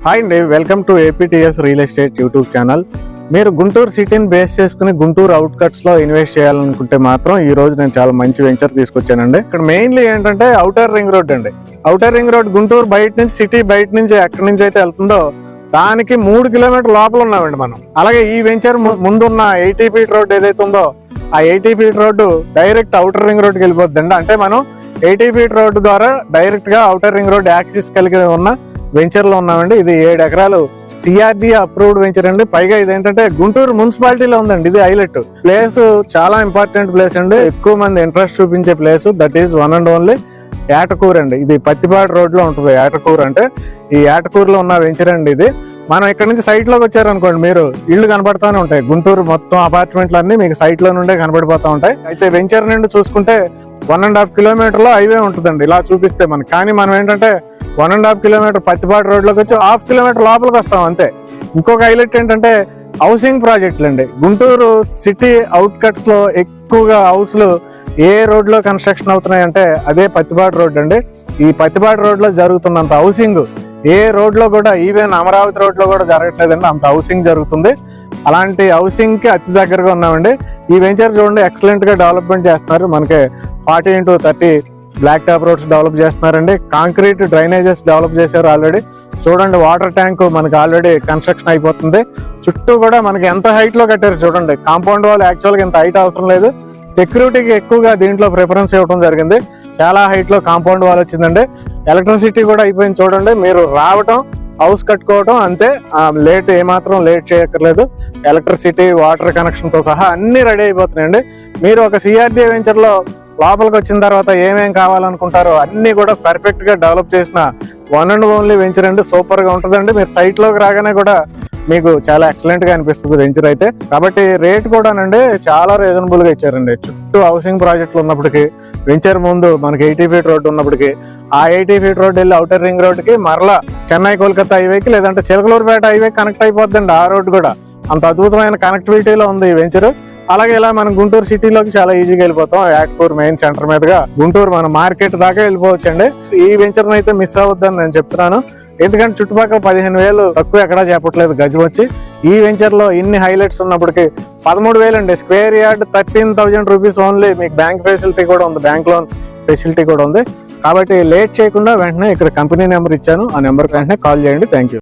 Hi అండి, welcome to APTS real estate YouTube channel. మీరు గుంటూరు సిటీని బేస్ చేసుకుని గుంటూరు అవుట్కట్స్ లో ఇన్వెస్ట్ చేయాలనుకుంటే మాత్రం ఈ రోజు నేను చాలా మంచి వెంచర్ తీసుకొచ్చానండి. ఇక్కడ మెయిన్లీ ఏంటంటే ఔటర్ రింగ్ రోడ్ అండి. ఔటర్ రింగ్ రోడ్ గుంటూరు బయట నుంచి, సిటీ బయట నుంచి ఎక్కడి నుంచి అయితే వెళ్తుందో దానికి 3 కిలోమీటర్ లోపల ఉన్నామండి మనం. అలాగే ఈ వెంచర్ ముందున్న 80 ఫీట్ రోడ్ ఏదైతే ఉందో ఆ 80 feet road direct outer ring రోడ్కి వెళ్ళిపోద్దండి. అంటే మనం 80 ఫీట్ రోడ్డు ద్వారా డైరెక్ట్ గా ఔటర్ రింగ్ రోడ్ యాక్సిస్ కలిగి ఉన్న వెంచర్ లో ఉన్నామండి. ఇది 7 ఎకరాలు సిఆర్డి అప్రూవ్డ్ వెంచర్ అండి. పైగా ఇదేంటంటే గుంటూరు మున్సిపాలిటీలో ఉందండి. ఇది హైలైట్ ప్లేస్, చాలా ఇంపార్టెంట్ ప్లేస్ అండి. ఎక్కువ మంది ఇంట్రెస్ట్ చూపించే place. That is one and only Etakuru అండి. ఇది పత్తిపాడు రోడ్ లో ఉంటుంది ఏటకూరు. అంటే ఈ ఏటకూరులో ఉన్న వెంచర్ అండి ఇది. మనం ఇక్కడ నుంచి సైట్ లోకి వచ్చారనుకోండి, మీరు ఇళ్లు కనబడతానే ఉంటాయి. గుంటూరు మొత్తం అపార్ట్మెంట్లు అన్ని మీకు సైట్ లో నుండే కనబడిపోతా ఉంటాయి. అయితే వెంచర్ నుండి చూసుకుంటే 1.5 కిలోమీటర్ లో హైవే ఉంటుందండి ఇలా చూపిస్తే మనకి. కానీ మనం ఏంటంటే 1.5 కిలోమీటర్ పత్తిపాడు రోడ్లోకి వచ్చి 1/2 కిలోమీటర్ లోపలికి వస్తాం అంతే. ఇంకొక హైలైట్ ఏంటంటే హౌసింగ్ ప్రాజెక్టులు అండి. గుంటూరు సిటీ అవుట్కట్స్ లో ఎక్కువగా హౌస్లు ఏ రోడ్ లో కన్స్ట్రక్షన్ అవుతున్నాయి అంటే అదే పత్తిపాడు రోడ్ అండి. ఈ పత్తిపాడు రోడ్ లో జరుగుతున్నంత హౌసింగ్ ఏ రోడ్ లో కూడా, ఈవెన్ అమరావతి రోడ్ లో కూడా జరగట్లేదండి. అంత హౌసింగ్ జరుగుతుంది. అలాంటి హౌసింగ్ కి అతి దగ్గరగా ఉన్నామండి. ఈ వెంచర్ చూడండి, ఎక్సలెంట్ గా డెవలప్మెంట్ చేస్తున్నారు. మనకి 40x30 black top roads develop చేస్తున్నారండి. కాంక్రీట్ డ్రైనేజెస్ డెవలప్ చేశారు ఆల్రెడీ. చూడండి, వాటర్ ట్యాంక్ మనకి ఆల్రెడీ కన్స్ట్రక్షన్ అయిపోతుంది. చుట్టూ కూడా మనకి ఎంత హైట్ లో కట్టారు చూడండి. కాంపౌండ్ వాల్ యాక్చువల్గా ఇంత హైట్ అవసరం లేదు. సెక్యూరిటీకి ఎక్కువగా దీంట్లో ప్రిఫరెన్స్ ఇవ్వడం జరిగింది. చాలా హైట్ లో కాంపౌండ్ వాల్ వచ్చిందండి. ఎలక్ట్రిసిటీ కూడా అయిపోయింది చూడండి. మీరు రావటం, హౌస్ కట్టుకోవటం అంతే. లేట్ ఏమాత్రం లేట్ చేయక్కర్లేదు. ఎలక్ట్రిసిటీ, వాటర్ కనెక్షన్ తో సహా అన్ని రెడీ అయిపోతున్నాయండి. మీరు ఒక సిఆర్డి వెంచర్ లో లోపలికి వచ్చిన తర్వాత ఏమేం కావాలనుకుంటారో అన్ని కూడా పర్ఫెక్ట్ గా డెవలప్ చేసిన వన్ అండ్ ఓన్లీ వెంచర్ అండి. సూపర్ గా ఉంటుందండి. మీరు సైట్ లోకి రాగానే కూడా మీకు చాలా ఎక్సలెంట్ గా అనిపిస్తుంది వెంచర్ అయితే. కాబట్టి రేట్ కూడానండి చాలా రీజనబుల్ గా ఇచ్చారండి. చుట్టూ హౌసింగ్ ప్రాజెక్టులు ఉన్నప్పటికీ, వెంచర్ ముందు మనకి 80 ఫీట్ రోడ్ ఉన్నప్పటికీ, ఆ 80 ఫీట్ రోడ్ వెళ్ళి ఔటర్ రింగ్ రోడ్ కి మరలా చెన్నై కోల్కతా హైవేకి లేదంటే చిలకలూరుపేట హైవే కనెక్ట్ అయిపోద్దండి. ఆ రోడ్ కూడా అంత అద్భుతమైన కనెక్టివిటీలో ఉంది ఈ వెంచర్. అలాగే ఇలా మనం గుంటూరు సిటీలోకి చాలా ఈజీగా వెళ్ళిపోతాం. ఏటకూరు మెయిన్ సెంటర్ మీదుగా గుంటూరు మన మార్కెట్ దాకా వెళ్ళిపోవచ్చు అండి. ఈ వెంచర్ అయితే మిస్ అవ్వద్దని నేను చెప్తున్నాను. ఎందుకంటే చుట్టుపక్కల 15,000 తక్కువ ఎక్కడా చెప్పట్లేదు గజం వచ్చి. ఈ వెంచర్ లో ఇన్ని హైలైట్స్ ఉన్నప్పటికీ 13,000 అండి. Square yard 13,000 rupees only. మీకు బ్యాంక్ ఫెసిలిటీ కూడా ఉంది, బ్యాంక్ లోన్ ఫెసిలిటీ కూడా ఉంది. కాబట్టి లేట్ చేయకుండా వెంటనే ఇక్కడ కంపెనీ నెంబర్ ఇచ్చాను, ఆ నెంబర్కి వెంటనే కాల్ చేయండి. Thank you.